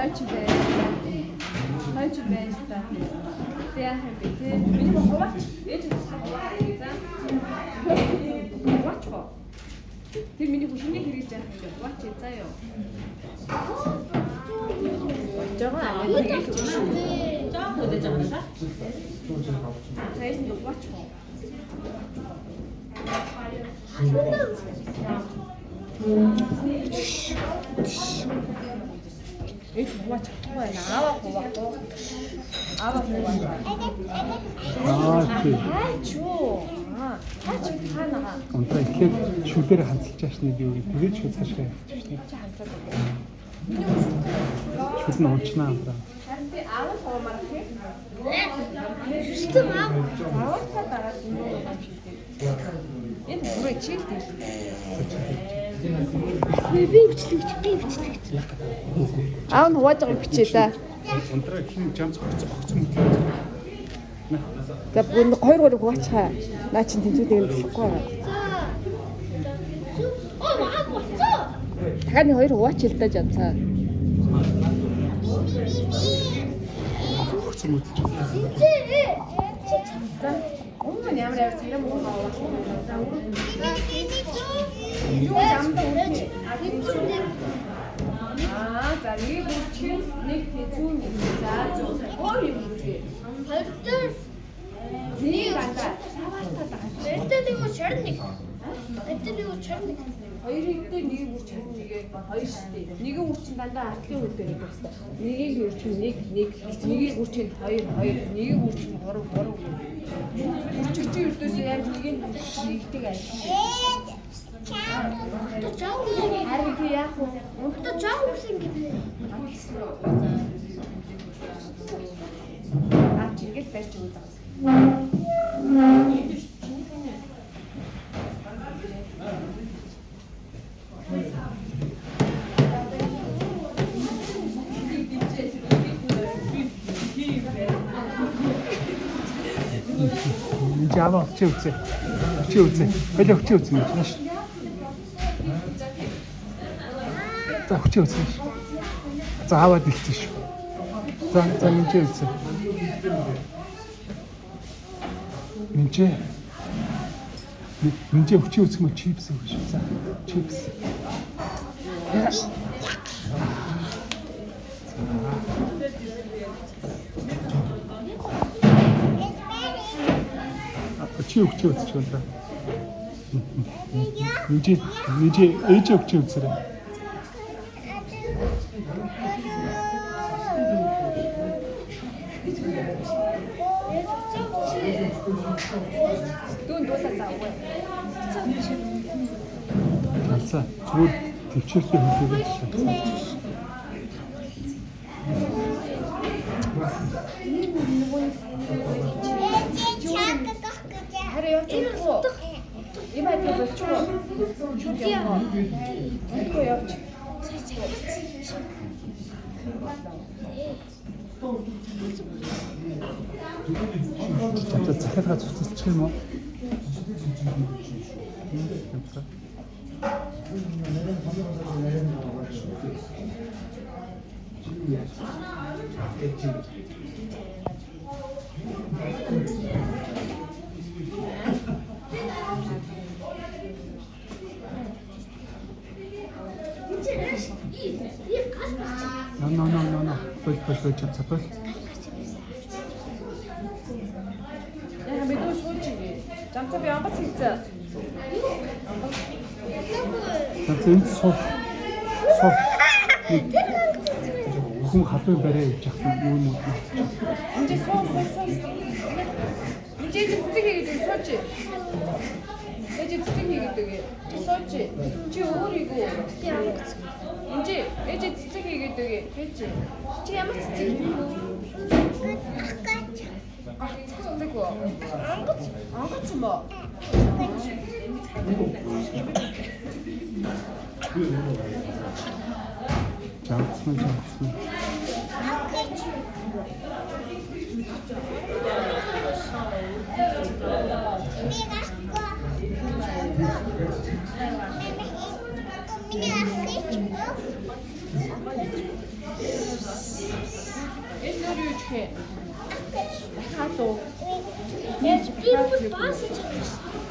Хойч байж та. Яа хэвээ. Миний ховаач ээж за. Ховаач ба. Тэр миний хүчний хэрэгж яах юм бэ? Ховаач заяа. Жоо аа. Жоо хөдөө жаана. Цайс нь ховаач ба. Ээж ховаач байна. Аава ховаач. Чуу. Хаач ханаа. Онтроо ихэд шүлгээр ханцлж яашны би үгүй тэгээд шүл цаашгаа явчих тийм. Чи ханцаад. Шүл нь унчнаа амраа. Харин би аава ховаамаар хээ. Шүлтэн аав. Аавцаа дараад юм шилдэг. Энэ бүрээ чийлдэг. Би бичлэгч. Аав нь хувааж байгаа бичээ за. Онтроо хин жам цогцсон. За бүр 2 хуваачхаа. Наа чин тэнцүүдийг нь болохгүй. Маа болцоо. Дахиад 2 хуваач л да жамцаа. Цогцсон мэт. За. Өмнө ямар царай муу аваа. Юу замдаа үгүй. За нэг бүчин нэг тэцүүн за зөв. Өөр юм үгүй. Хоёрдоо Нэг андаа. эртний чарник. Хоёрыг дээр нэг үрч харин нэгээ хоёр штэй. Нэгэн үрчин дандаа артлын үр дээр байна. Нэгийг үрчин нэг нэгийг үрчин хоёр нэгийг үрчин 3. Үрчигчийн өрдөөс яаж нэгийг нэгдэг айл. Харин би яах вэ? Өнтө жаа үсэн гэдэг. Чигээд барьж өгөх юм. Жава чи үзээ. Болоо чи үзээ маш. За чи үзээ. За аваад илчээ шүү. За минь чи үзээ. Минь хүчи үзэх мө чипс өгч. За чипс. Чи өгч байна. Минь ээж өгч үзээрэй. Дүүн дуулаа заавгүй. Алсаа зүгээр төвчээртэй хөлөөгөө шатсан. Харин явж уу? Ийм айдаа болчихоо. Тэгвэл явж. захиалга цуцалчих юм уу? No. Пой чапсапал. Яа би дөө шүүчигээ. Жамцаа би онгоц хийцээ. Энд сув. Хүн хатуу барай явж явах юм уу? Энд сув. Энд цэцэг хийгээд сууч. Энд цэцэг хийгээд чи сууч. Чи өөрийгөө би онгоц. Энд цэцэг хийгээд гэж. Чи ямар цэцэг хийх вэ? Цэцэг үү? Онгоц юм уу? Жаацсан. Энэ нөр юу гэх юм? Дахиад уу? Яаж би бас чадсан.